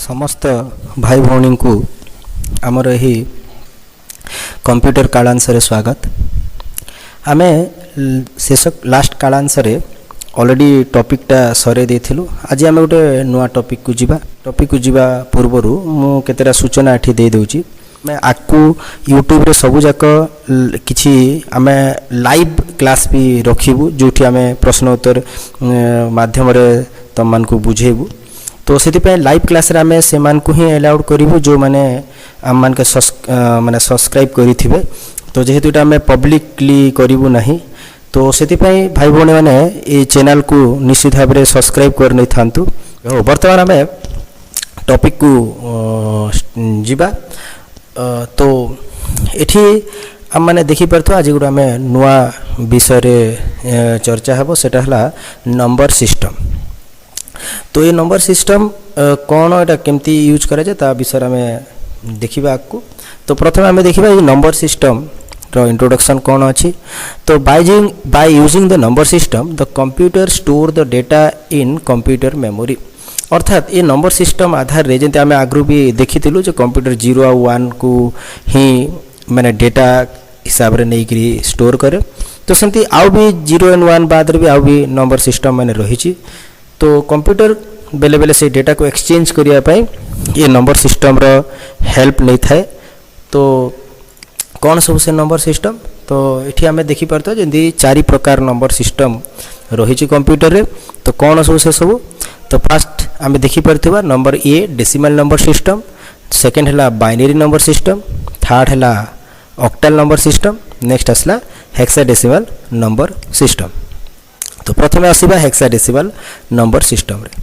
समस्त भाई भौणी को आमर यही कंप्यूटर कालांश रे स्वागत। आमे शेष लास्ट कालांश रे ऑलरेडी टॉपिकटा सरे देथिलु। आज आमे गोटे नुआ टॉपिक को जीवा पूर्वरु मु केतेरा सूचना एठी दे देउची। मैं आकु यूट्यूब रे सबु जाक किछि आमे लाइव क्लास भी रखिबु जोठी आमे प्रश्न उत्तर माध्यम रे तम मान को बुझेबु। तो से लाइव क्लास रे आमे से मान को ही अलाउड करिवु जो माने आम मान के माने सब्सक्राइब करिथिबे। तो जेहेतु एटा आमे पब्लिकली करिवु नाही तो से भाई भौणी माने ए चैनल को निश्चित भाव में सब्सक्राइब कर नहीं थांतु। वर्तमान आमे टॉपिक को जीवा। तो एठी आम माने देखि परथो आज गुड आमे नुआ विषय रे चर्चा हेबो सेटा हला नंबर सिस्टम। तो ये नंबर सिस्टम कौन एटा केमती यूज करा जाय ता विषय में देखिबा आकु। तो प्रथम आमे देखिबा ये नंबर सिस्टम रो इंट्रोडक्शन कौन अछि। तो by using the number system the computer store the data in computer memory. अर्थात ये नंबर सिस्टम आधार रे जेंते आमे आगरु भी देखिथिलु जे कंप्यूटर 0 आ 1 को ही माने डेटा हिसाब रे नै करी स्टोर करे। तो सेंती आउ भी 0 एंड 1 बाद रे भी आउ भी नंबर सिस्टम माने रहिछि। तो कंप्यूटर बेले बेले से डेटा को एक्सचेंज करिया पई ये नंबर सिस्टम रो हेल्प नै थाए। तो कौन सब से नंबर सिस्टम तो एठी हमें देखि परतो जेंदी 4 प्रकार नंबर सिस्टम रहिछि कंप्यूटर रे। तो कौन सब से सब तो फर्स्ट हमें देखि परथिबा नंबर ए डेसिमल नंबर सिस्टम, सेकंड हला बाइनरी नंबर सिस्टम, थर्ड हला ऑक्टल नंबर सिस्टम, नेक्स्ट असला हेक्साडेसिमल नंबर सिस्टम। तो प्रथम आसीबा हेक्साडेसिमल नंबर सिस्टम रे।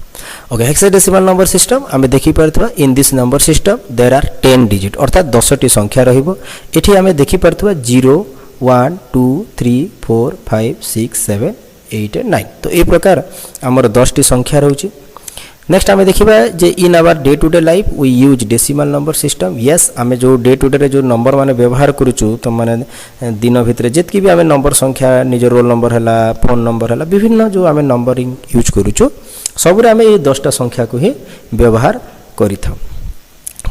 ओके हेक्साडेसिमल नंबर सिस्टम आमे देखि परथबा in this number system there are 10 digit अर्थात 10 टी संख्या रहिबो। एठी आमे देखि परथबा 0 1 2 3 4 5 6 7 8 एंड 9। तो ए प्रकार हमर 10 टी संख्या रहउची। नेक्स्ट आमे देखिबा जे in our day to day life we use decimal number system. Yes आमे जो डे टू डे रे जो नंबर माने व्यवहार करूछु तो माने दिन भितर जेतकी भी आमे नंबर संख्या निज रोल नंबर हला फोन नंबर हला विभिन्न जो आमे नंबरिंग यूज करूछु सब रे आमे ए 10टा संख्या को ही व्यवहार करिथौ।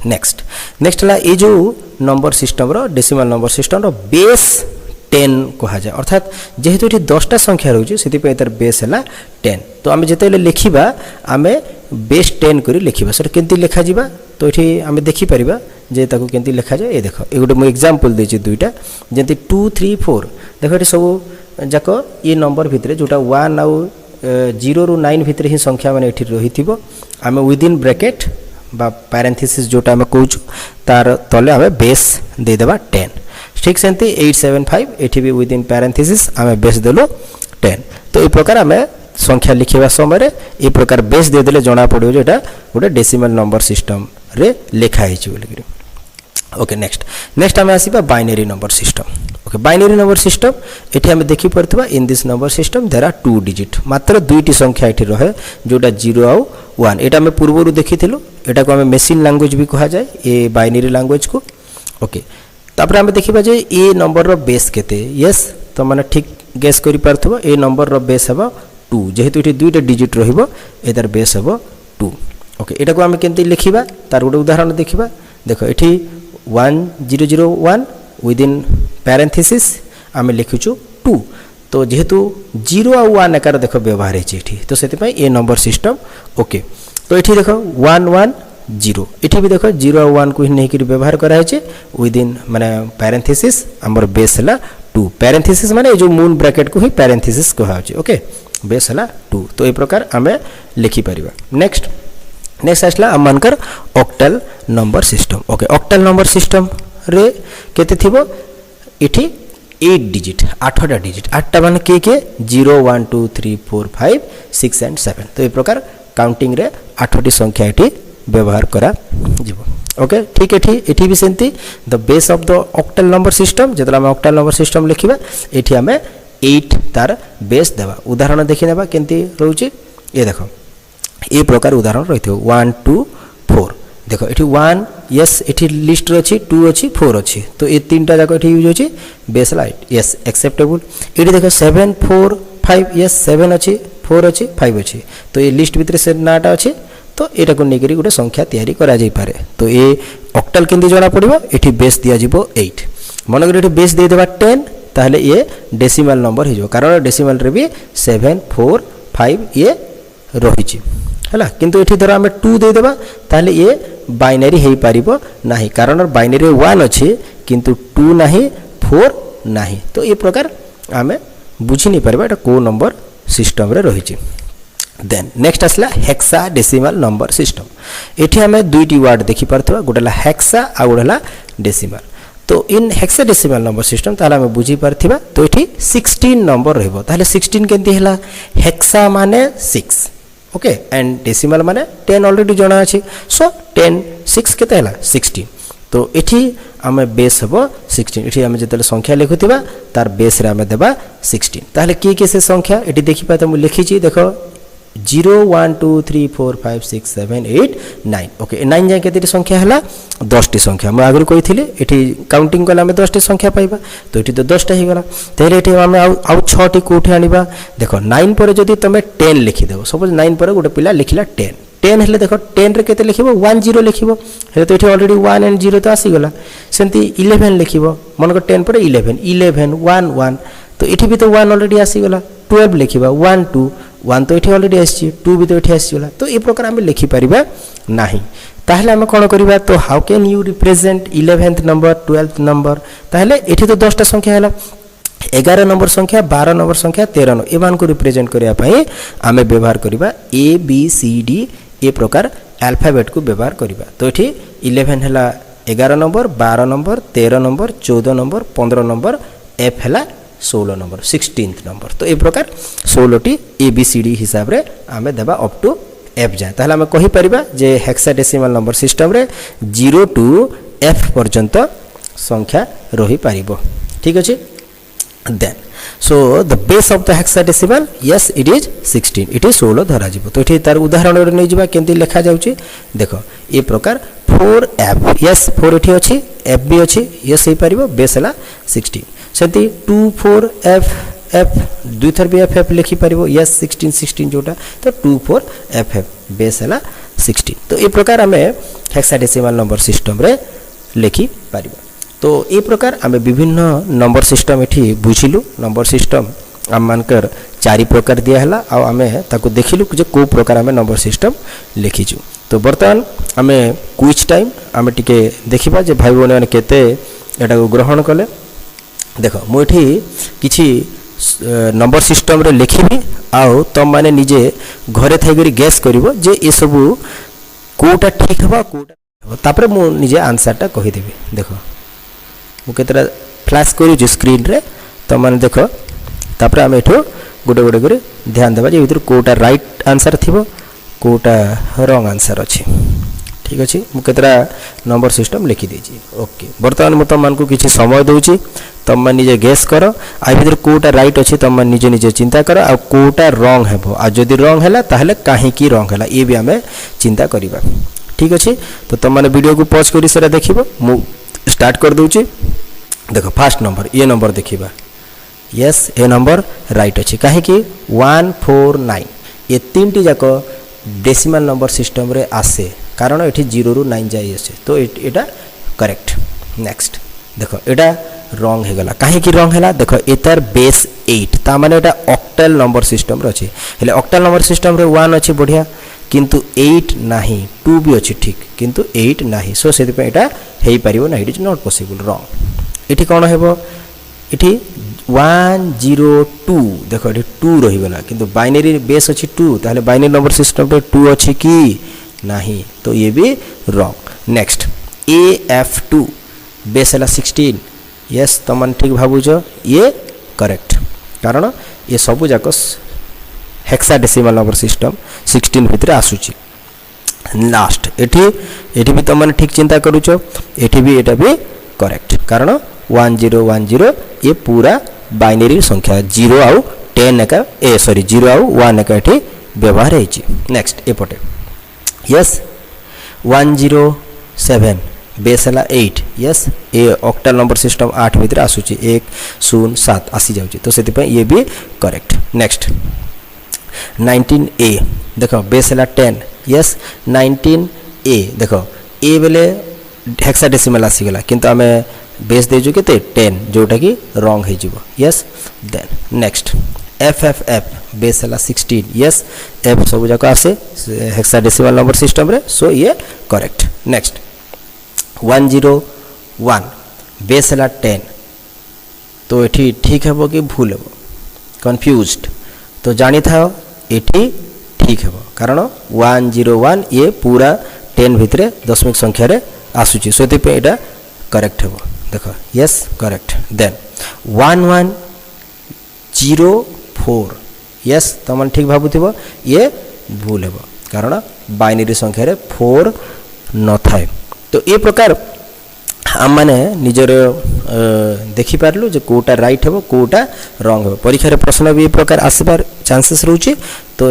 नेक्स्ट हला ए जो नंबर सिस्टम रो डेसिमल नंबर सिस्टम रो बेस 10 कहा जाए। अर्थात जेहेतु ये 10टा संख्या रहउची सेति पे एतर बेस हला 10। तो आमे जेतेले लिखिबा आमे बेस 10 करी लिखिबा सर केंती लिखा जिबा। तो एठी आमे देखि परिबा जे ताको केंती लिखा जाए। ए देखो ए गोटे मु एग्जांपल देछि दुईटा जेंती 2 3 4 देखो एठी सब जाको ये नंबर भितरे जोटा 1 आ 0 रु 9 भितरे ही संख्या माने एठी रहिथिबो। आमे विदिन ब्रैकेट बा पैरेंथेसिस जोटा आमे कहूछु तार तले आमे बेस दे देबा 10। ठीक सेंती 875 एठी भी विदिन पैरेंथेसिस आमे बेस देलो 10। तो ए प्रकार आमे संख्या लिखिबा समय रे ए प्रकार बेस दे देले जणा पडियो जे एटा गोटे डेसिमल नंबर सिस्टम रे लेखा हिची बोलिकरी। ओके नेक्स्ट आमे आसीबा binary number system. Okay binary number system एठी आमे देखि परथबा in this number system there are 2 digit मात्र दुईटी संख्या एठी रहे जोटा 0 आ 1। एटा आमे पूर्वरु देखिथिलु एटा को आमे मेशिन लैंग्वेज भी कहा जाए ए बाइनरी लैंग्वेज को। ओके तापर आमे देखिबा जे ए नंबर रो बेस केते। यस तो माने ठीक गेस करि परथबो ए नंबर रो बेस हबो 2 जेहेतु एठी दुईटा डिजिट रहिबो एदर बेस हबो 2। ओके एटा को आमे केंती लिखिबा तार गोटे उदाहरण देखिबा। देखो एठी 1001 विदिन पैरेंथेसिस आमे लिखुछु 2। तो जेहेतु 0 आ 1 एकार देखो व्यवहार हेछि एठी तो सेति पय ए नंबर सिस्टम। ओके तो एठी देखो 1 1 0 एठी भी देखो 0 आ 1 को ही नहीं करी व्यवहार करा हेछि विदिन माने पैरेंथेसिस हमर बेस हला 2। पैरेंथेसिस माने जो मून ब्रैकेट को ही पैरेंथेसिस कहा होछि। ओके बेस हला 2। तो ए प्रकार आमे लिखि परिबा। नेक्स्ट आसला हम मानकर octal number system. Okay octal number system रे केते थिबो एठी 8 डिजिट 8टा डिजिट 8टा माने के 0 1 2 3 4 5 6 एंड 7। तो ए प्रकार काउंटिंग रे 8टी संख्या एठी व्यवहार करा जीवो। ओके ठीक एठी भी सेंती the base of the octal number system जेतला हम ऑक्टल नंबर सिस्टम लिखिबा एठी हमें 8 तार बेस देबा। उदाहरण देखि नेबा केंती रहउची ए देखो ए प्रकार उदाहरण रहिथो 1 2 4 देखो एठी 1 यस एठी लिस्ट रे अछि 2 अछि 4 अछि। तो ए तीनटा जाको एठी यूज होछि बेस लाइट यस एक्सेप्टेबल। एठी देखो 7 4 5 यस 7 अछि 4 अछि 5 अछि। तो ए लिस्ट भितरे से नाटा अछि तो एटा को नेकरी गोटे संख्या तैयारी करा जाई पारे तो ए ऑक्टल केंदी जणा पड़िबो एठी बेस दिया जिवो 8 मन करी एठी बेस दे देबा 10 ताहले ये डेसिमल नंबर हो कारण डेसिमल रे भी 7 4 5 ये रही है किंतु ये धर आम 2 देदेबा ताहले ये बाइनरी हो पारिबो नाही कारण बाइनरी 1 अच्छे किंतु 2 नाही 4 नाही तो ये प्रकार आम बुझी नहीं पारिबा एटा को नंबर सिस्टम रे रही देन नेक्स्ट आसला हेक्सा डेसिमल नंबर सिस्टम एठी आम दुईटी वर्ड देखि पारथवा गोटेला हेक्सा आ गोटेला डेसिमल तो इन हेक्साडेसिमल नंबर सिस्टम ताला हम बुझी पारथिबा तो एठी 16 नंबर रहबो ताले 16 केंती हला हेक्सा माने 6 ओके एंड डेसिमल माने 10 ऑलरेडी जणा अछि सो 10 6 केते हला 16 तो एठी आमे बेस हबो 16 एठी आमे जतले संख्या लिखुथिबा तार बेस रे आमे देबा 16 ताले की से संख्या एठी देखि पाते मु लिखि छी देखो 0 1 2 3 4 5 6 7 8 9 ओके 9 जाय केते संख्या हला 10 टी संख्या हम आगु कहि थिले एठी काउंटिंग कला में 10 टी संख्या पाइबा तो एठी तो 10 टा ही गला तेरे एठी हम आउ 6 टी कोठी आनिबा देखो 9 पर जदी तमे 10 लिखि देबो सपोज 9 पर गोटे पिला लिखिला 10 10 हेले देखो 10 रे केते लिखिबो 1 0 लिखिबो हे तो एठी ऑलरेडी 1 एंड 0 तो आसी गला सेंती 11 लिखिबो मन को 10 पर 11 11 1 1 तो एठी भी तो 1 ऑलरेडी आसी गला 12 लिखिबा 1 2 1 तो ये ऑलरेडी आसी 2 भी तो ये आसीगला तो ये प्रकार आम लिखिपार ना ताहले आम कौन करवा तो how can you represent 11th number 12th number ताहले एठी तो 10टा संख्या है 11 नंबर संख्या 12 नंबर संख्या 13 नंबर एमान को रिप्रेजेंट करने आम व्यवहार करवा ए बी सी डी ए प्रकार अल्फाबेट को व्यवहार करवा तो ये 11 है 11 number 12 number 13 number 14 number 15 number F है 16 नंबर 16th नंबर तो ये प्रकार 16 T A B C D हिसाब रे आमे देबा अप टू एफ जाए ताहले आमे कहि परिबा जे हेक्साडेसिमल नंबर सिस्टम रे 0 टू एफ पर्यंत संख्या रही पारिबो ठीक अछि then so the base of the hexadecimal yes it is 16 it is 16 धरा जिवो तो एठी तार उदाहरण रे नै जिबा केंति लेखा जाउची देखो ए प्रकार 4f यस 4 एठी अछि एफ भी अछि यस हे पारिबो बेस हला 16 सेंती 2 4 एफ एफ दुई थर भी एफ एफ लिखि पारिबो यस 16 16 जोटा तो 2 4 एफ एफ बेस हला 16 तो ये प्रकार आमे हेक्साडेसिमल नंबर सिस्टम रे लिखि पारिबो तो ये प्रकार आमे विभिन्न नंबर सिस्टम एठी बुझिलु नंबर सिस्टम आम मानकर 4 प्रकार दिया हला आ आमे ताको देखिलु जे को प्रकार आमे नंबर सिस्टम लिखिजु तो वर्तमान आमे क्विज टाइम आमे टिके देखिबा जे भाई बहन माने केते एटा को ग्रहण कले देख मुझे किसी नंबर सिस्टम रे लिखी आउ तुम मैंने निजे घरे थी गैस कर ये सब कोटा ठीक है कोटा मु निजे आंसरटा कहीदेवी देख मुझे फ्लैश कर स्क्रीन रे तुम मैंने देख तापर आम एठू गोटे गोटे कर ध्यान देवा भर कोटा राइट आंसर थी कोटा रंग आंसर अच्छी ठीक अच्छे मुझे नंबर सिस्टम लिखिदे ओके बर्तमान मुझे तुम को किसी समय दूची तुम निजे गैस कर आ भर कोटा राइट अच्छे तुम निजे निजे चिंता कर आ कोटा रंग है जदि रंग है ताहले कहीं रंग है ये भी आम चिंता करवा ठीक अच्छे तो तुम मैंने वीडियो को पॉज कर देख मु स्टार्ट कर दूची देख फास्ट नंबर ये नंबर देखा यस ए नंबर राइट अच्छे कहीं 149 ये 3टी जाक डेसिमल नंबर सिस्टम रे आसे कारण ये 0 रू 9 जाए आसे तो यहाँ करेक्ट नेक्स्ट देख यहाँ रंग हो गला कहीं रंग है देख एतार बेस 8 ता माने एटा ऑक्टल नंबर सिस्टम रे अछि हेले ऑक्टल नंबर सिस्टम रे 1 अछि बढ़िया किंतु 8 नाही 2 भी अछि ठीक किंतु 8 नाही सो सेति पे एटा हेई परिबो ना इट इज नॉट पॉसिबल रंग एठी कोन हेबो एठी 102 देखो ये 2 रही गला किंतु बाइनरी बेस अच्छी 2 ताहले बाइनरी नंबर सिस्टम रे 2 अच्छी कि नहीं तो ये भी रॉन्ग नेक्स्ट AF2 बेस है 16 यस तुम ठीक भावुच ये करेक्ट कारण ये सबू जाक हेक्साडेसिमल नंबर सिस्टम 16 भितर आसुची लास्ट एठी भी तुम ठीक चिंता करूच एठी भी एटा भी करेक्ट कारण 1010 ये पूरा बाइनरी संख्या 0 आउ 10 एका ए सॉरी 0 आउ 1 एका एठी व्यवहार होइची नेक्स्ट एपटे यस 107 बेस है 8 यस ए ऑक्टल नंबर सिस्टम 8 भितर आसुची 107 आसी जाउची तो सेति ये भी करेक्ट नेक्स्ट 19A देख बेस है 10 यस 19a देख ए बेले हेक्साडेसिमल आसीगला किंतु आमे बेस देजु केते 10 जोटा कि रॉन्ग हे जिवो yes then next FFF base है 16 यस एफ सब जाक आसे हेक्साडेसिमल नंबर सिस्टम रे सो ये करेक्ट नेक्स्ट 101 बेस है 10 तो एठी ठीक हेबो कि भूल हेबो कंफ्यूज्ड तो जानी था एठी ठीक हेबो कारण 101 ये पूरा 10 भितरे दशमिक संख्या रे आसुची सोति पे एटा करेक्ट हेबो देखो यस करेक्ट देन 1104 यस तमन ठीक भाबुथिबो ये भूल हेबो कारण बाइनरी संख्या रे 4 न थाए तो ये प्रकार आम मैंने निजर देखी पार्लु जे कोटा राइट हेबो कोटा रॉन्ग हेबो परीक्षा रे प्रश्न भी प्रकार आसबार चांसेस रहउची तो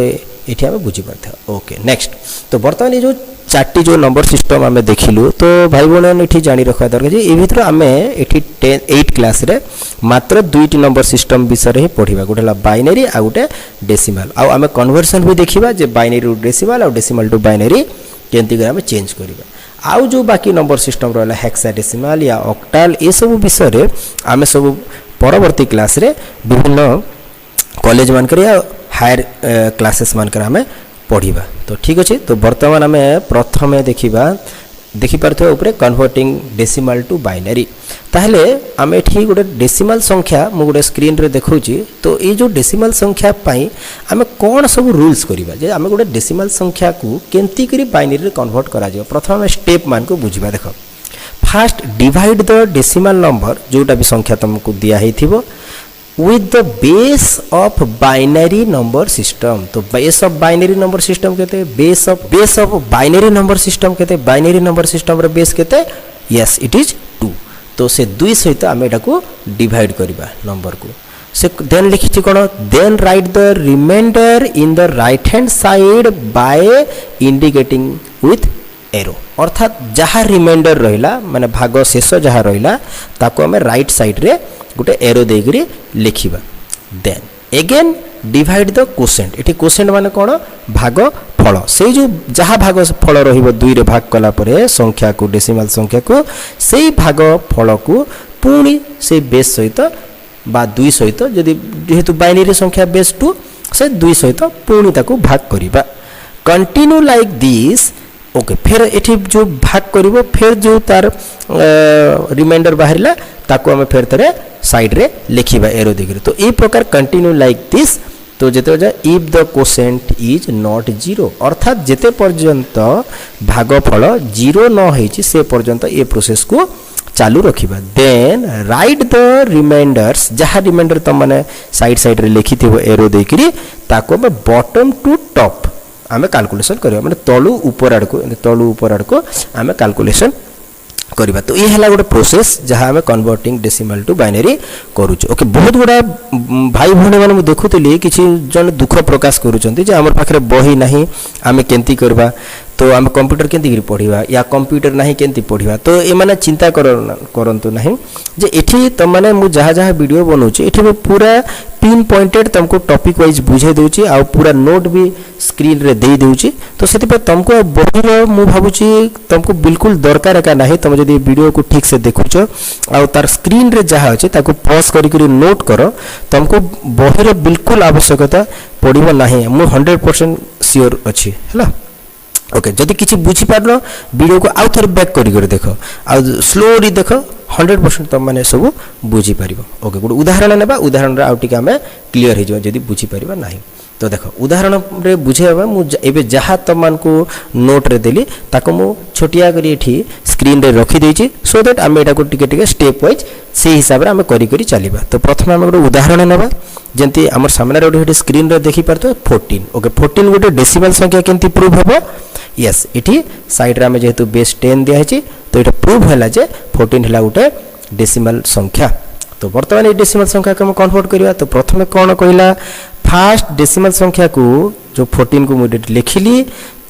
एठी आमे बुझी पारथा ओके नेक्स्ट तो वर्तमान जो चारटी जो नंबर सिस्टम आमे देखिलु तो भाई बहन एठी जानी रखा दरकार जे ए भितर आमे एठी 8 क्लास रे मात्र दुईटी नंबर सिस्टम विषय रे पढिबा गोटेला बाइनरी आ गोटे डेसिमल आ आमे कन्वर्सन भी देखिबा जे बाइनरी टू डेसिमल आ डेसिमल टू बाइनरी केंति करे आमे चेंज करिबा आउ जो बाकी नंबर सिस्टम रहला हेक्साडेसिमल या ऑक्टाल ए सब विषय रे आमे सब परवर्ती क्लास रे विभिन्न कॉलेज मान करे या हायर क्लासेस मान करे आमे पढ़िबा तो ठीक अछि तो वर्तमान आमे प्रथमे देखि पारथो ऊपर कन्वर्टिंग डेसिमल टू बाइनरी ताहले आमे एठी गोटे डेसिमल संख्या मु गोटे स्क्रीन रे देखौची तो ए जो डेसिमल संख्या पई आमे कोन सब रूल्स करिबा जे आमे गोटे डेसिमल संख्या को केंती करी बाइनरी रे कन्वर्ट करा जाय प्रथम आमे स्टेप मान को बुझिबा देखो first divide the decimal number जोटा भी संख्या तुमको दिया हेथिबो with the base of binary number system तो base of binary number system कहते base of binary number system कहते binary number system रे base कहते yes it is 2 तो से 2 सहित आमे एटा को डिवाइड करबा नंबर को से देन लिखिछि कोन then write the remainder in the right hand side by indicating with arrow अर्थात जहाँ रिमाइंडर रहिला माने भाग शेष जहाँ रहिला ताको आमे राइट साइड रे गोटे एरो देकरी लिखिबा then again divide the quotient एठी कोसेंट माने कोन भाग फल से जो जहाँ भाग फल रहिबो 2 रे भाग कला परे संख्या को डेसिमल संख्या को सेही भाग फल को पुनी से बेस सहित बा 2 सहित जदि जेहेतु बाइनरी संख्या बेस 2 से 2 सहित पुनी ताको भाग करिबा कंटिन्यू लाइक दिस ओके फिर एठी जो भाग करिवो फिर जो तार रिमाइंडर बाहरिला ताको हमें फिर तरे साइड रे लिखिबा एरो दिगरे तो ए प्रकार कंटिन्यू लाइक दिस तो जेते जा if the quotient is not 0 अर्थात जेते पर्यंत भागफल 0 न होईची से पर्यंत ए प्रोसेस को चालू रखिबा देन राइट द रिमाइंडर्स जहाँ रिमाइंडर तुम माने साइड रे लिखिथिबो एरो देकरी ताको में बॉटम टू टॉप आमे कैलकुलेशन करिबा माने तळु ऊपर आड़ को आमे कैलकुलेशन करिबा तो ये हला गोटे प्रोसेस जहाँ आमे कन्वर्टिंग डेसिमल टू बाइनरी करूछु ओके बहुत गुडा भाई भणी माने मु देखुतली किछि जन दुख प्रकाश करूचंती जे हमर पाखरे बही नाही आमे केंती करबा तो आमे कंप्यूटर केंती करी पढिबा या कंप्यूटर नाही केंती पढिबा तो ए माने चिंता करंतु नाही जे एठी त माने मु जहाँ जहाँ वीडियो बनौछि एठी पूरा पिन पॉइंटेड तुमको टॉपिक वाइज बुझे देउछि आ पूरा नोट भी स्क्रीन रे दे देउछि तो सेति पे तुमको बहिर मु भाबुछि तुमको बिल्कुल दरकार का नाही तुम जदी वीडियो को ठीक से देखुछ आ तार स्क्रीन रे जहाँ अछि ताको पॉज करी करी नोट करो तुमको बहिर बिल्कुल आवश्यकता पड़िबो नाही मु 100% श्योर अछि हैला ओके जदि किछि बुझी पारलो वीडियो को आउ थोर बैक करी कर देखो आ स्लोली देखो 100% तुम माने सब बुझी पारिबो ओके गुड उदाहरण नेबा उदाहरण रे आउ टिका हमें क्लियर हे जो जदि बुझी पारिबा नाही तो देखो उदाहरण रे बुझेबा मु एबे जहाँ तमान को नोट रे देली ताको मु छोटिया करी एठी स्क्रीन रे रखी देछि सो दैट आमे एटा को टिके टिके स्टेप वाइज से हिसाब रे आमे करी करी चलीबा तो प्रथम आमे गोटे उदाहरण नेबा जेंति हमर सामने रे गोटे स्क्रीन रे देखि परतो 14 ओके 14 गोटे डेसिमल संख्या केंति प्रूव हेबो यस एठी साइड रे आमे जेहेतु बेस 10 दिया हेछि तो एटा प्रूव हैला जे 14 हैला गोटे डेसिमल संख्या तो वर्तमान ए डेसिमल संख्या को हम कन्वर्ट करिया तो प्रथमे कोन कहिला फर्स्ट डेसिमल संख्या को जो 14 को मुझे लिखिली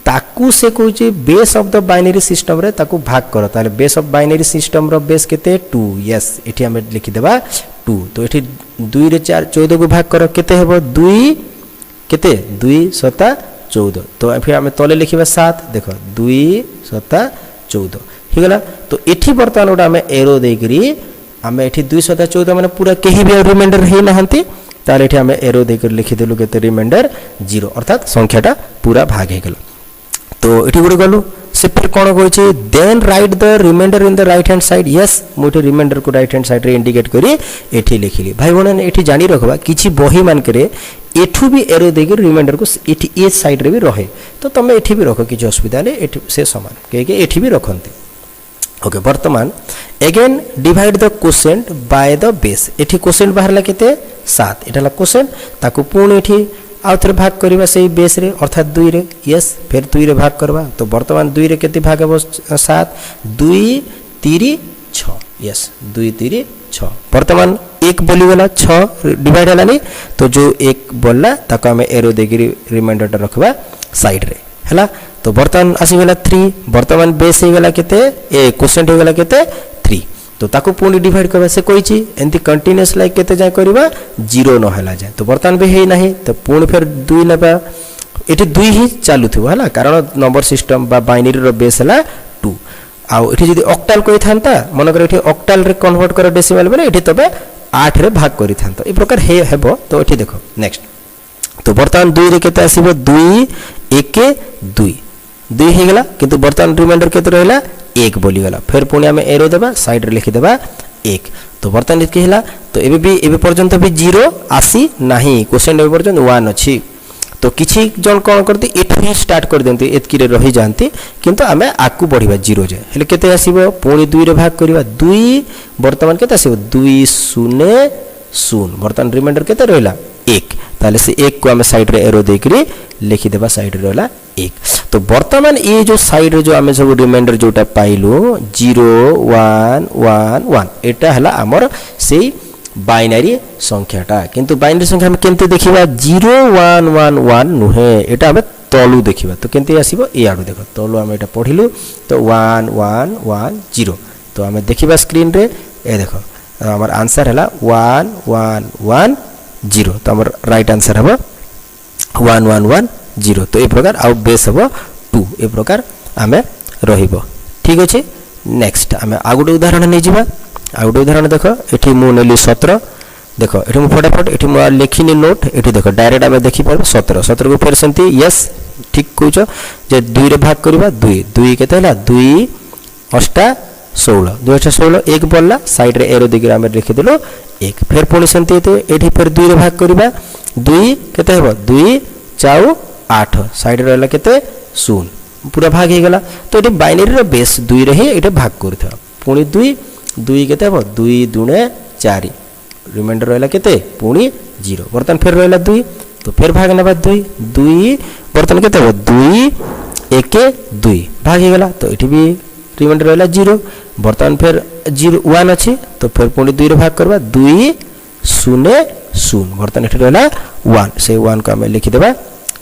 ताकू से कहूँ base of the binary system रे ताकू भाग कर ताले बेस ऑफ बाइनरी सिस्टम रो बेस केते 2 यस एठी हम लिखि देबा 2 तो एठी 2 रे 4 14 को भाग कर केते हेबो 2 केते 2 7 14 तो फिर आम तले लिखा 7 देख 2 7 14 होगला तो ये बर्तमान गोटे आम एरो देकरी आम ये 2 7 14 मैंने पूरा कहीं भी रिमाइंडर हो नहांती ताले आम एरो देकर लिखिदेलु के रिमाइंडर 0 अर्थात संख्याटा पूरा भाग हो गला तो ये गोटे गलु से फिर कौन कहे then write the remainder in the right hand side yes मुझे रिमाइंडर को राइट हैंड साइड रे इंडिकेट करी एठी लिखिली भाई बहन एठी जानी रखबा किछि बही मानकरे एठू भी एरो देकर रिमाइंडर को एठी ए साइड रे भी रहे तो तमे एठी भी रख किछि असुविधा नै एठी से समान के एठी भी रखंती ओके वर्तमान again divide the quotient by the base एठी कोसेंट बाहरला केते 7 एटाला कोसेंट ताकू पुणी एठी आउ थे भाग करवा से बेस रे अर्थात 2 रे यस फिर 2 रे भाग करवा तो वर्तमान 2 रे केते भाग हो 7 2 3 6 यस 2 3 6 वर्तमान 1 बोली गला 6 डिवाइड हला नहीं तो जो 1 बोलला ताको हमें एरो देगी रिमाइंडर रखवा साइड रे हला तो वर्तमान आसी गला 3 वर्तमान बेस हो गला केते ए कोसेंट हो गला केते 3 तो ताको पुणी डिवाइड करबा से कहिछि एंती कंटीन्यूअस लाइक केते जाय करबा 0 न हला जाय तो वर्तमान भी हे नाही तो पुणी फिर 2 लेबा एठी 2 ही चालू थो हला कारण नंबर सिस्टम बा बाइनरी रो बेस हला 2 आउ एठी जदी ऑक्टाल कहि थांता मन कर एठी ऑक्टाल रे कन्वर्ट कर डेसिमल बेले एठी तबे 8 रे भाग करि थांता ए प्रकार हे हेबो तो एठी देखो नेक्स्ट तो वर्तमान 2 रे केते आसीबो 2 1 2 2 हे गेला किंतु वर्तमान रिमाइंडर केते रहला 1 बोली गला फिर पुणी आम एरो देबा साइड रे लिखि देबा 1 तो वर्तमान इतके हिला तो एबे पर्यंत भी 0 आसी नाही क्वेश्चन एबे पर्यंत 1 अछि तो किछि जन कोन करती एठी स्टार्ट कर देंती एतकी रे रहि जानती किंतु आमे आकु बढ़िबा 0 जे हेले केते आसीबो पुणी 2 रे भाग करबा 2 वर्तमान केते आसीबो 2 0 0 वर्तमान रिमाइंडर केते रहला 1 ताले से 1 को आमे साइड रे एरो देकरी लिखि देबा साइड रे रहला 1 तो वर्तमान ये जो साइड रे जो आमे सब रिमाइंडर जोटा पाइलो 0 1 1 1 एटा हला हमर सेई बाइनरी संख्याटा किंतु बाइनरी संख्या हम केनते देखिबा 0 1 1 1 नुहे एटा हम तलु देखिबा तो केनते आसीबो ए आडू देखो तलु हम एटा पढिलु तो 1 1 1 0 तो हम देखिबा स्क्रीन रे ए देखो हमर आंसर हला 1 1 1 0 तो हमर राइट आंसर हबो 1 1 1 0 तो ए प्रकार आउ बेस हबो 2 ए प्रकार आमे रहिबो ठीक अछि नेक्स्ट आमे आ गुटे उदाहरण नै जिबा आ गुटे उदाहरण देखो एठी मु नेली 17 देखो एठी मु फटाफट एठी मु लिखिनी नोट एठी देखो डायरेक्ट आमे देखि परबो 17 17 को फेर सेंती यस ठीक कहूचो जे 2 रे भाग करबा 2 2 केते हला 2 8 16 2 8 16 1 बोलला साइड रे एरो दिगरा आमे लिखि देलो 1 फिर पुणी सेंती एठी फिर 2 रे भाग करबा 2 केते हेबो 2 4 8 साइड रे रहला केते 0 पूरा भाग हे गला तो एटी बाइनरी रो बेस 2 रे ही एटा भाग करथो पुणी 2 2 केते हो 2 दुने 4 रिमाइंडर रहला केते पुणी 0 वर्तमान फिर रहला 2 तो फिर भाग नेबा 2 2 वर्तमान केते हो 2 1 2 भाग हे गला तो एटी भी रिमाइंडर रहला 0 वर्तमान फिर 0 1 अछि तो फिर पुणी 2 रे भाग करबा 2 0 0 वर्तमान एटी रहला 1 से 1 को हम लिखि देबा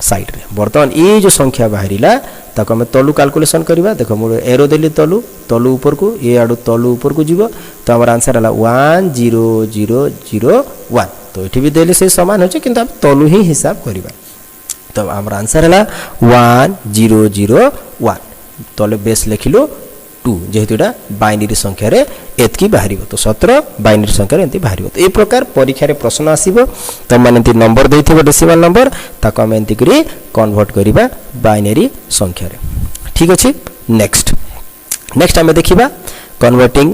साइड रे वर्तमान ये जो संख्या बाहरिला ताको हम तलु कैलकुलेशन करबा देखो मोर एरो देली तलु तलु ऊपर को ये आडू तलु ऊपर को जीवो तो हमर आंसर हला 1 0 0 0 1 तो एठी भी देली से समान होचे किंतु हम तलु ही हिसाब करबा तो हमर आंसर हला 1 0 0 1 तले बेस लिखिलो 2 जेहेतु एटा बाइनरी संख्या रे एतकी बाहरिबो तो 17 बाइनरी संख्या रे एंती बाहरिबो तो ए प्रकार परीक्षा रे प्रश्न आसीबो त माने एंती नंबर देथिबो डेसिमल नंबर ताको हम एंती करी कन्वर्ट करिबा बाइनरी संख्या रे ठीक अछि नेक्स्ट नेक्स्ट हम देखिबा कन्वर्टिंग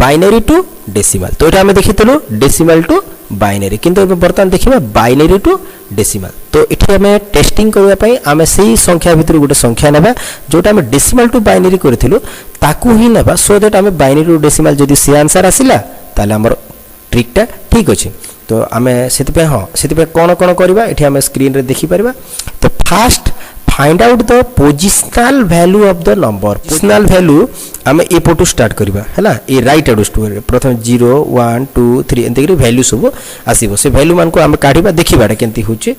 बाइनरी टू डेसिमल तो एटा हम देखितलु डेसिमल टू बाइनरी किंतु बर्तमान देखिबा बाइनरी टू डेसिमल तो इठी हमें टेस्टिंग करबा पई हमें सही संख्या भितर गुटे संख्या नेबा जोटा हम डेसिमल टू बाइनरी करथिलु ताकू ही नेबा सो दैट हमें बाइनरी टू डेसिमल जदी से आंसर आसिला ताले हमर ट्रिकटा ठीक अछि तो हमें सेति पे हां सेति पे कोन कोन करबा इठी हमें स्क्रीन रे देखि परबा तो fast find out the positional value of the number positional value हमें ए पटू स्टार्ट करबा हैला ए राइट एडु स्टोर प्रथम 0 1 2 3 एंते वैल्यू सब आसीबो से वैल्यू मान को हम काढिबा देखिबाडा केंती होची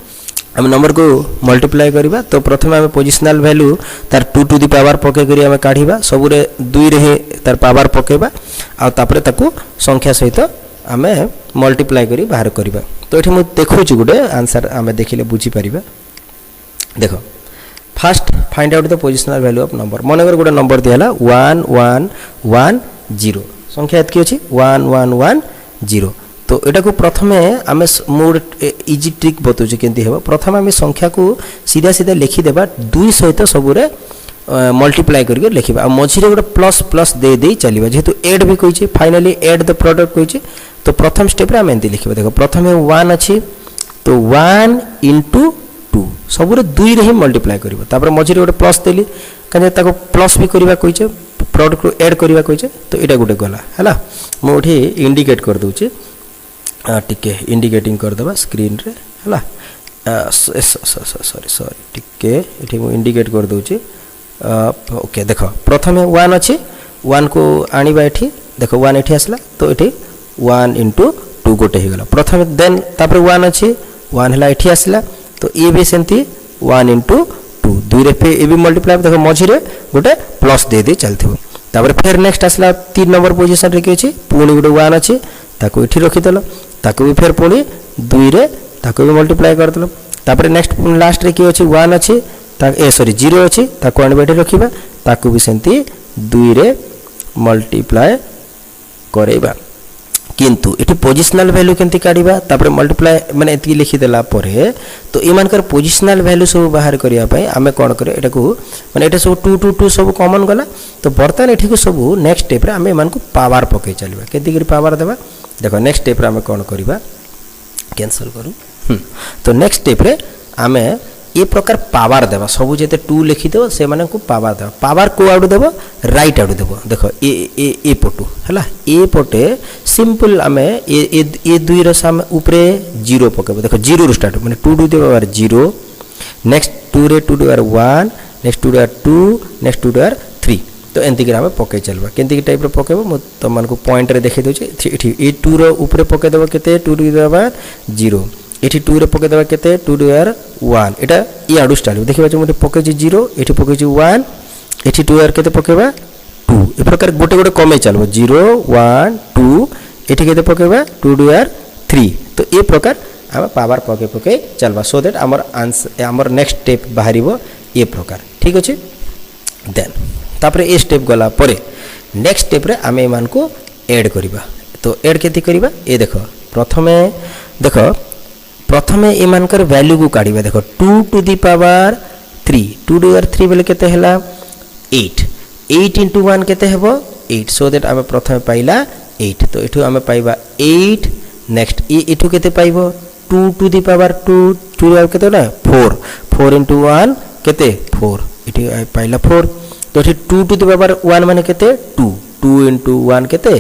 हम नंबर को मल्टीप्लाई करबा तो प्रथम हम पोजिशनल वैल्यू तार 2 टू द पावर पके करी हम काढिबा सब रे 2 रे तार पावर पकेबा आ तापरे ताकू संख्या सहित हमें मल्टीप्लाई करी बाहर करबा तो एठी मु देखौची गुडे आंसर हमें देखिले बुझी परिबा देख first find out the positional value of number मनकर गोटे नंबर दिहला 1110 संख्या एतकी अछि 1110 तो एटा को प्रथमे आमे मोड इजी ट्रिक बतौछ केंती हेबो प्रथम आमे संख्या को सीधा सीधा लिखि देबा 2 सहित सबुरे मल्टीप्लाई करके लिखिबा आ मझी रे गोटे प्लस प्लस दे दे चलिबा जेहेतु ऐड भी कहिछि फाइनली ऐड द प्रोडक्ट कहिछि तो प्रथम स्टेप रे आमे एंती लिखिबा देखो प्रथमे 1 अछि तो 1 into 2 सबुरे 2 रे ही मल्टीप्लाई करबो तापर मझी रे गोटे प्लस देली कने ताको प्लस भी करबा कहिछि प्रोडक्ट को ऐड करबा कहिछि तो एटा गोटे गला हैला मोठी इंडिकेट कर दोछि टिके इंडिकेटिंग कर दबा स्क्रीन रे हैला सॉरी टिके एठी मो इंडिकेट कर दोछि ओके देखो प्रथमे 1 अछि 1 को आनिबा एठी देखो 1 एठी आसला तो एठी 1 into 2 गोटे हे गला प्रथमे देन तापर 1 अछि 1 हला एठी आसला तो ए भी सेंती 1 into 2 दुई रे पे ए भी मल्टीप्लाई देखो मझी रे गोटे प्लस दे दे चलथिबो तापर फिर नेक्स्ट आसला 3 नंबर पोजीशन रे के अछि पुनी गोटे 1 अछि ताको एठी रखि देलो ताको भी फिर पुनी 2 रे ताको भी मल्टीप्लाई कर देलो तापर नेक्स्ट लास्ट रे के अछि 1 अछि सॉरी 0 अछि ताको आनि बैठे रखिबा ताको भी सेंती 2 रे मल्टीप्लाई करेबा किंतु एठी पोजिशनल वैल्यू केंती काढिबा तापर मल्टीप्लाई माने एती लिखि देला परे तो ए मानकर पोजिशनल वैल्यू सब बाहर करिया पय आमे कोन करे एटा को माने एटा सब 2 2 2 सब कॉमन गला तो बर्तन एठी को सब नेक्स्ट स्टेप रे आमे मान को पावर पके चलबा केंती करी पावर देबा देखो नेक्स्ट स्टेप रे आमे कोन करिबा कैंसिल करू तो नेक्स्ट स्टेप रे आमे ए प्रकार पावर देबा सब जेते 2 लिखि देबो से माने को पावर देबा पावर को आउट देबो राइट आउट देबो देखो ए पटू हला ए पटे सिंपल आमे ए दुई रो साम ऊपरे 0 पकेबो देखो 0 रो स्टार्ट माने 2 2 देबा 0 नेक्स्ट 2 रे 2 देबा 1 नेक्स्ट 2 देबा 2 नेक्स्ट 2 देबा 3 तो एंती के आमे पके चलबा केंती के टाइप रो पकेबो म त मान को पॉइंट रे देखै दोछि एठी ए 2 रो ऊपरे पके देबो केते 2 देबा 0 एठी 2 रे पके देबा केते 2 देबा 1 एटा ई आडू स्टाइल देखिबा जे मोटे पके 0 एठी पके 1 एठी 2 आर केते पकेबा 2 ए प्रकार गोटे गोटे कमे चलबो 0 1 2 एठी केते पकेबा 2 देबा 3 तो ए प्रकार हम पावर पके पके चलबा सो दैट हमर आंसर हमर नेक्स्ट स्टेप बाहरिबो ए प्रकार ठीक अछि देन तापर ए स्टेप गला परे नेक्स्ट स्टेप रे आमे मान को ऐड करिबा तो ऐड केति करिबा ए देखो प्रथमे ए मानकर वैल्यू को काढिबा देखो 2 to the power 3 2 to the power 3 बेले केते हला 8 8 into 1 केते हेबो 8 सो दैट आमे प्रथमे पाइला 8 तो एठु आमे पाइबा 8 नेक्स्ट ए एठु केते पाइबो 2 to the power 2 2 केते ना 4 4 into 1 केते 4 एठि पाइला 4 तो एठि 2 to the power 1 माने केते 2 2 into 1 केते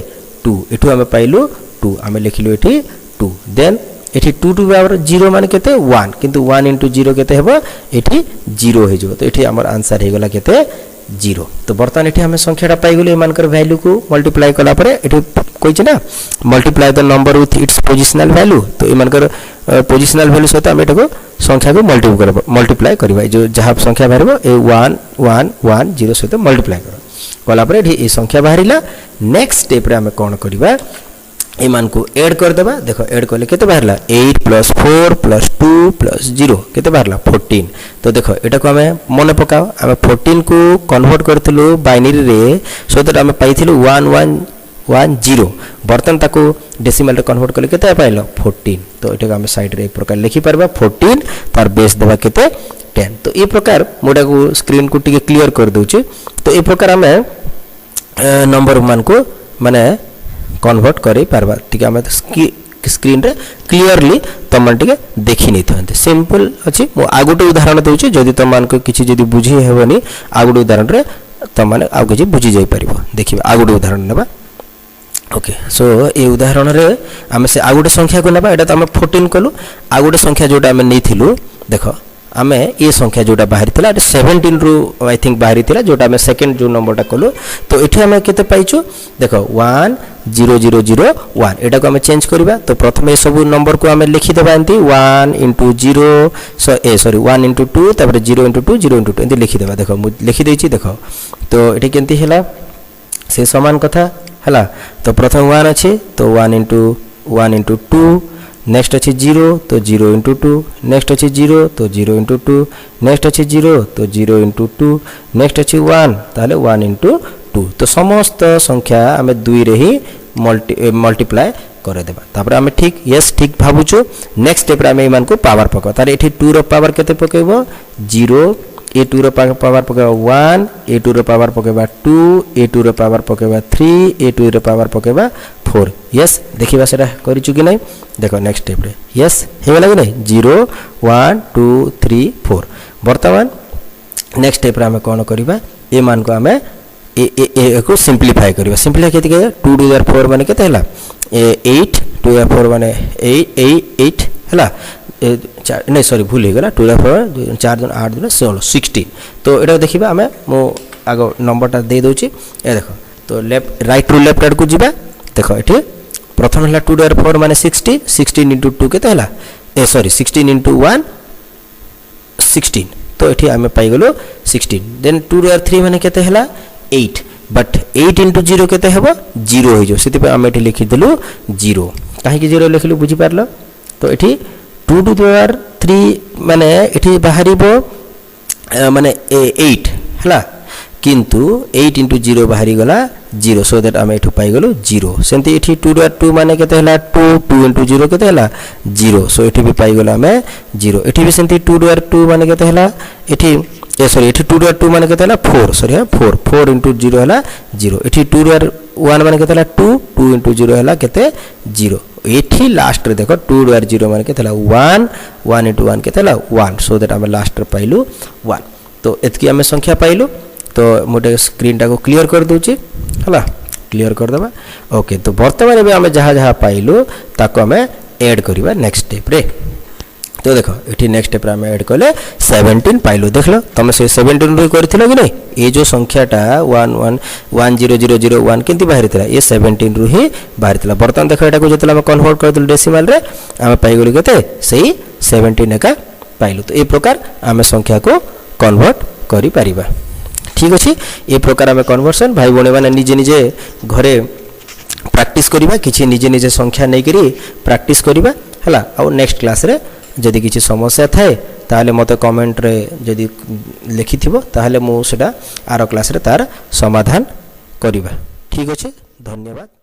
2 एठु आमे पाइलु 2 आमे लिखिलु एठि 2 देन एठी 2 to the power 0 माने केते 1 किंतु 1 into 0 केते हेबो एठी 0 हे जो तो एठी हमर आंसर हे गला केते 0 तो बर्तन एठी हमें संख्याटा पाइ गेले मानकर वैल्यू को मल्टीप्लाई कला परे एठी कहिछ ना multiply the number with its positional value तो ए मानकर पोजिशनल वैल्यू सहित हम एटाको संख्या को मल्टीप्लाई करबा जो जहां संख्या बाहरबो ए 1 1 1 0 सहित मल्टीप्लाई कर कला परे एठी ए संख्या बाहरिला नेक्स्ट स्टेप रे हम कोन करबा ए मान को ऐड कर देबा देखो ऐड करले केते बाहरला 8 + 4 + 2 + 0 केते बाहरला 14 तो देखो एटा को हमें मने पकाओ हमें 14 को कन्वर्ट करथिलु बाइनरी रे सो दैट हमें पाइथिलु 1110 बर्तन ताको डेसिमल रे कन्वर्ट करले केते पाइलो 14 तो एटा को हमें साइड रे एक प्रकार लिखि परबा 14 तार बेस देबा केते 10 तो ए प्रकार मोडा को स्क्रीन को टिके क्लियर कर दोछि तो ए प्रकार हमें नंबर मान को माने कन्वर्ट करै पारबा ठीक है स्क्रीन रे क्लियरली तमन टिके देखि नै थंते सिंपल अछि मो आगोटे उदाहरण दोछि जदि तमन को किछि जदि बुझी हेबनी आगोटे उदाहरण रे तमन आ किछि बुझी जाय परिबो देखिबा आगोटे उदाहरण नेबा ओके सो ए उदाहरण रे हमें से आगोटे संख्या को नेबा एटा त हम 14 कलु आगोटे संख्या जोटा हम नैथिलु देखो आमे ए संख्या जोटा बाहरी थिला 17 रु आई थिंक बाहरी थिला जोटा हम सेकंड जो नंबरटा कलु तो एठी हम केते पाइछु देखो 10001 एटा को हम चेंज करबा तो प्रथमे सब नंबर को हम लिखि देबा एंती 1 into 0 सॉरी 1 into 2 तापर 0 into 2 0 into 2 एंती लिखि देबा देखो मु लिखि देछि देखो तो एठी केंती हैला से समान कथा हैला तो प्रथम 1 अछि तो 1 into 2 नेक्स्ट अच्छे 0 तो 0 इंटू 2 नेक्स्ट अच्छे 0 तो 0 इंटू 2 नेक्स्ट अच्छे 0 तो 0 इंटू 2 नेक्स्ट अच्छे 1 ताहले 1 इंटू 2 तो समस्त संख्या आम 2 रे ही मल्टीप्लाए करदेबा तापर आम ठीक यस ठीक भावुचु नेक्स्ट स्टेप आम इन को पावर पक तार ये 2 रो पावर केते पकेब 0 ए 2 रो पावर पकेबा 1 ए 2 रो पावर पकेबा 2 ए 2 रो पावर पकेबा 3 ए 2 रो पावर पकेबा 4 यस देखिबा सेटा करिचु कि नहीं देखो नेक्स्ट स्टेप रे यस हे गेला कि नहीं 0 1 2 3 4 वर्तमान नेक्स्ट स्टेप रे हम कोन करबा ए मान को हम ए को सिंपलीफाई करबा सिंपलीफाई केते के 2 टू द 4 माने केते हला 8 2 द 4 माने 8 हला नहीं सॉरी भूल हो गला 2 द 4 4 जन 8 जन 16 तो एटा देखिबा हमें मो आगो नंबरटा दे दोची ए देखो तो लेफ्ट राइट टू लेफ्ट को जीबा देखो एठी प्रथम हला 2 द 4 माने 60 16 into 2 केते हला ए सॉरी 16 into 1 16 तो एठी हमें पाई गलो 16 देन 2 द 3 माने केते हला 8 बट 8 into 0 केते हेबो 0 हो जो सेति पे हम एठी लिखि देलु 0 काहे कि 0 लिखलु बुझी पारलो तो एठी 2 टू द 3 माने एठी बाहरिबो माने 8 हला किंतु 8 into 0 बाहरी गला 0 सो दैट आम एठु पाई गलो 0 सेंती एठी 2 द 2 माने केते हला 2 2 into 0 केते हला 0 सो एठी भी पाई गलो आमे 0 एठी भी सेंती 2 द 2 माने केते हला एठी ए सॉरी एठी 2 द 2 माने केते हला 4 सॉरी 4 into 0 हला 0 एठी 2 द 1 माने केते हला 2 2 into 0 हला केते 0 एठी लास्ट रे देखो 2 द 0 माने केते हला 1 1 into 1 केते हला 1 सो दैट आमे लास्ट रे पाइलु 1 तो एतकी आमे संख्या पाइलु तो मोटे स्क्रीन टा को क्लियर कर दूची हला क्लियर कर दबा ओके तो वर्तमान में आमे जहा जहा पाइलु ताको आमे ऐड करबा नेक्स्ट स्टेप रे तो देखो एठी नेक्स्ट स्टेप रे आमे ऐड करले 17 पाइलु देखलो तमे से 17 रे करथिलो कि नहीं ए जो संख्याटा 111001 केंती बाहरी थिला ए 17 रु ही बाहरी थिला वर्तमान देखो एटा को जतला हम कन्वर्ट कर दिल डेसिमल रे आमे पाइ गेलु केते सही 17 एका पाइलु तो ए प्रकार आमे संख्या को कन्वर्ट करि परिबा ठीक अच्छे ये प्रकार आम कन्वर्सन भाई भौणी मैंने निजे निजे घरे प्रैक्टिस करिबा किछि निजे निजे संख्या नहीं करी प्रैक्टिस करिबा हला और नेक्स्ट क्लास रे जदि किछि समस्या थाए ताहले मते कमेंट रे जदि लिखिथिबो ताहले मो सेटा आरो क्लास रे तार समाधान करिबा ठीक अच्छे धन्यवाद।